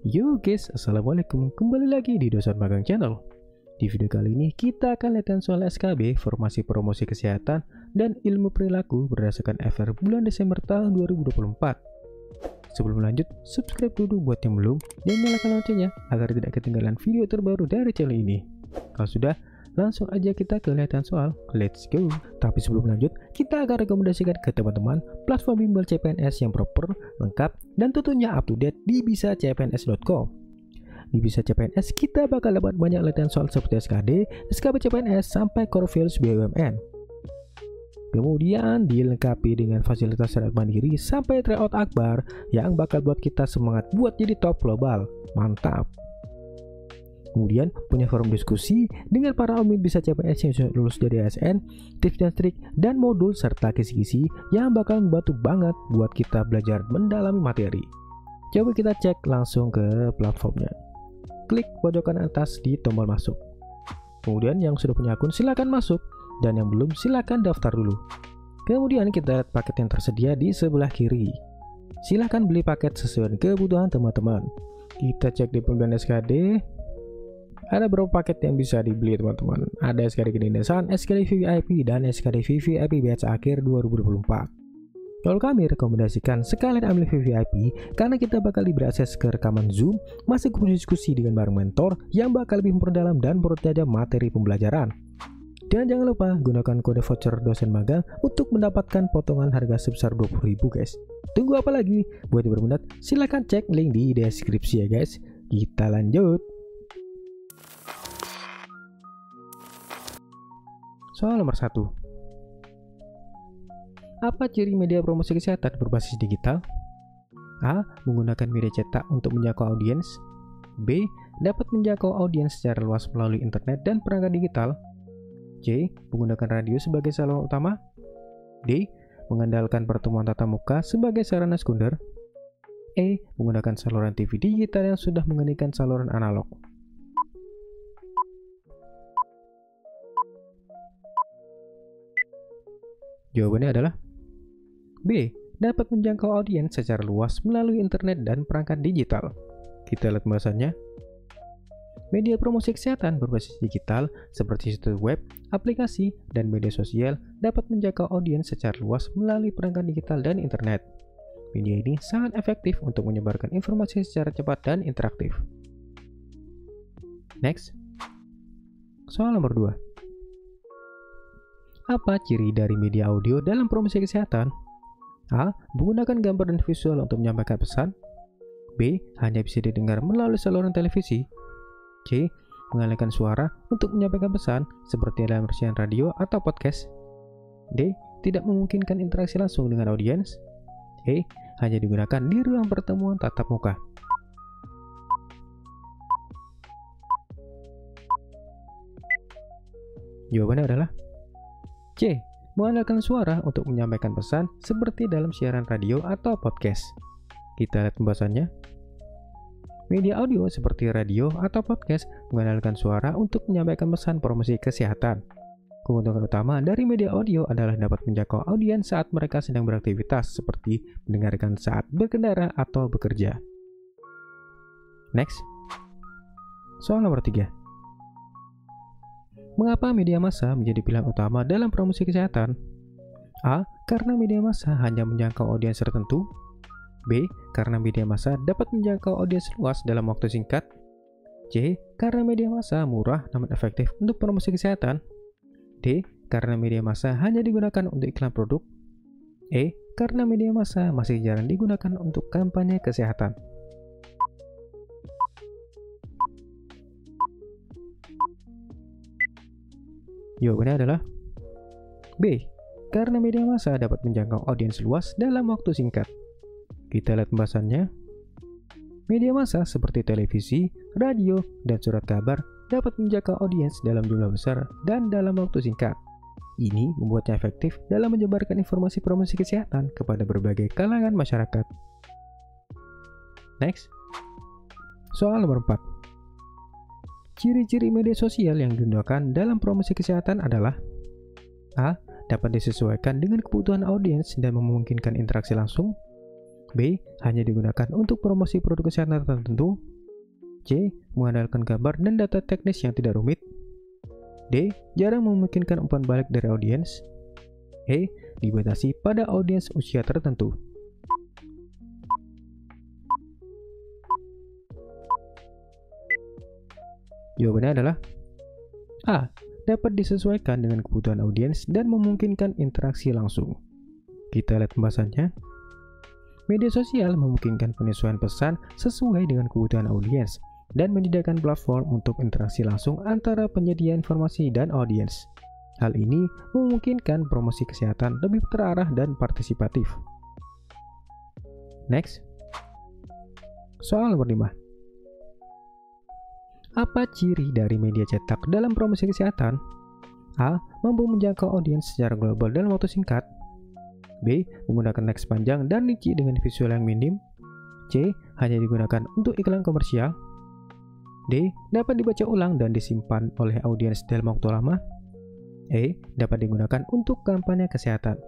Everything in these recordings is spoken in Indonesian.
Yo guys, assalamualaikum, kembali lagi di Dosen Magang Channel. Di video kali ini kita akan lihat soal SKB, Formasi Promosi Kesehatan dan Ilmu Perilaku berdasarkan FR bulan Desember tahun 2024. Sebelum lanjut, subscribe dulu buat yang belum dan nyalakan loncengnya agar tidak ketinggalan video terbaru dari channel ini. Kalau sudah, langsung aja kita ke lihat soal, let's go. Tapi sebelum lanjut, kita akan rekomendasikan ke teman-teman platform bimbel CPNS yang proper, lengkap, dan tentunya up to date di bisacpns.com. Di Bisa CPNS kita bakal dapat banyak latihan soal seperti SKD, SKB CPNS, sampai core values BUMN. Kemudian dilengkapi dengan fasilitas syarat mandiri sampai tryout akbar yang bakal buat kita semangat buat jadi top global. Mantap! Kemudian punya forum diskusi dengan para omid Bisa CPNS yang sudah lulus dari ASN, tips dan trik, dan modul serta kisi-kisi yang bakal membantu banget buat kita belajar mendalami materi. Coba kita cek langsung ke platformnya. Klik pojokan atas di tombol masuk. Kemudian yang sudah punya akun silakan masuk, dan yang belum silakan daftar dulu. Kemudian kita lihat paket yang tersedia di sebelah kiri. Silakan beli paket sesuai kebutuhan teman-teman. Kita cek di pembelian SKD. Ada beberapa paket yang bisa dibeli teman-teman. Ada SKD Kedinasan, SKD VVIP, dan SKD VVIP batch akhir 2024. Kalau kami rekomendasikan sekalian ambil VVIP karena kita bakal diberi akses ke rekaman Zoom, masih diskusi dengan bareng mentor yang bakal lebih memperdalam dan mempertajam materi pembelajaran. Dan jangan lupa gunakan kode voucher dosen magang untuk mendapatkan potongan harga sebesar 20.000 guys. Tunggu apa lagi? Buat yang berminat silahkan cek link di deskripsi ya guys. Kita lanjut. Soal nomor 1. Apa ciri media promosi kesehatan berbasis digital? A. Menggunakan media cetak untuk menjangkau audiens. B. Dapat menjangkau audiens secara luas melalui internet dan perangkat digital. C. Menggunakan radio sebagai saluran utama. D. Mengandalkan pertemuan tatap muka sebagai sarana sekunder. E. Menggunakan saluran TV digital yang sudah menggantikan saluran analog. Jawabannya adalah B. Dapat menjangkau audiens secara luas melalui internet dan perangkat digital. Kita lihat pembahasannya. Media promosi kesehatan berbasis digital seperti situs web, aplikasi, dan media sosial dapat menjangkau audiens secara luas melalui perangkat digital dan internet. Media ini sangat efektif untuk menyebarkan informasi secara cepat dan interaktif. Next. Soal nomor 2. Apa ciri dari media audio dalam promosi kesehatan? A. Menggunakan gambar dan visual untuk menyampaikan pesan. B. Hanya bisa didengar melalui saluran televisi. C. Mengalihkan suara untuk menyampaikan pesan seperti dalam siaran radio atau podcast. D. Tidak memungkinkan interaksi langsung dengan audiens. E. Hanya digunakan di ruang pertemuan tatap muka. Jawabannya adalah C. Mengandalkan suara untuk menyampaikan pesan seperti dalam siaran radio atau podcast. Kita lihat pembahasannya. Media audio seperti radio atau podcast mengandalkan suara untuk menyampaikan pesan promosi kesehatan. Keuntungan utama dari media audio adalah dapat menjangkau audiens saat mereka sedang beraktivitas seperti mendengarkan saat berkendara atau bekerja. Next. Soal nomor 3. Mengapa media massa menjadi pilihan utama dalam promosi kesehatan? A. Karena media massa hanya menjangkau audiens tertentu. B. Karena media massa dapat menjangkau audiens luas dalam waktu singkat. C. Karena media massa murah namun efektif untuk promosi kesehatan. D. Karena media massa hanya digunakan untuk iklan produk. E. Karena media massa masih jarang digunakan untuk kampanye kesehatan. Jawabannya adalah B. Karena media massa dapat menjangkau audiens luas dalam waktu singkat. Kita lihat pembahasannya. Media massa seperti televisi, radio, dan surat kabar dapat menjangkau audiens dalam jumlah besar dan dalam waktu singkat. Ini membuatnya efektif dalam menyebarkan informasi promosi kesehatan kepada berbagai kalangan masyarakat. Next. Soal nomor 4. Ciri-ciri media sosial yang digunakan dalam promosi kesehatan adalah A. Dapat disesuaikan dengan kebutuhan audiens dan memungkinkan interaksi langsung. B. Hanya digunakan untuk promosi produk kesehatan tertentu. C. Mengandalkan gambar dan data teknis yang tidak rumit. D. Jarang memungkinkan umpan balik dari audiens. E. Dibatasi pada audiens usia tertentu. Jawabannya adalah A. Dapat disesuaikan dengan kebutuhan audiens dan memungkinkan interaksi langsung. Kita lihat pembahasannya. Media sosial memungkinkan penyesuaian pesan sesuai dengan kebutuhan audiens dan menyediakan platform untuk interaksi langsung antara penyedia informasi dan audiens. Hal ini memungkinkan promosi kesehatan lebih terarah dan partisipatif. Next. Soal nomor 5. Apa ciri dari media cetak dalam promosi kesehatan? A. Mampu menjangkau audiens secara global dalam waktu singkat. B. Menggunakan teks panjang dan rinci dengan visual yang minim. C. Hanya digunakan untuk iklan komersial. D. Dapat dibaca ulang dan disimpan oleh audiens dalam waktu lama. E. Dapat digunakan untuk kampanye kesehatan.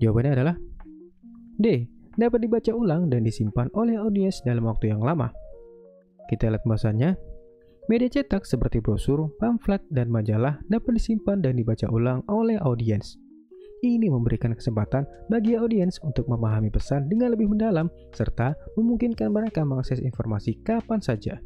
Jawabannya adalah D. Dapat dibaca ulang dan disimpan oleh audiens dalam waktu yang lama. Kita lihat pembahasannya. Media cetak seperti brosur, pamflet, dan majalah dapat disimpan dan dibaca ulang oleh audiens. Ini memberikan kesempatan bagi audiens untuk memahami pesan dengan lebih mendalam serta memungkinkan mereka mengakses informasi kapan saja.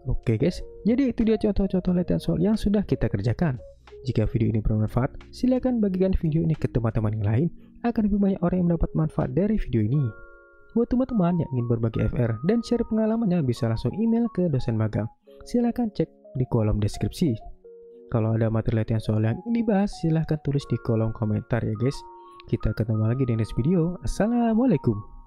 Oke guys, jadi itu dia contoh-contoh latihan soal yang sudah kita kerjakan. Jika video ini bermanfaat, silakan bagikan video ini ke teman-teman yang lain agar lebih banyak orang yang mendapat manfaat dari video ini. Buat teman-teman yang ingin berbagi FR dan share pengalamannya bisa langsung email ke dosen magang. Silahkan cek di kolom deskripsi. Kalau ada materi latihan soal yang ingin dibahas, silahkan tulis di kolom komentar ya guys. Kita ketemu lagi di next video. Assalamualaikum.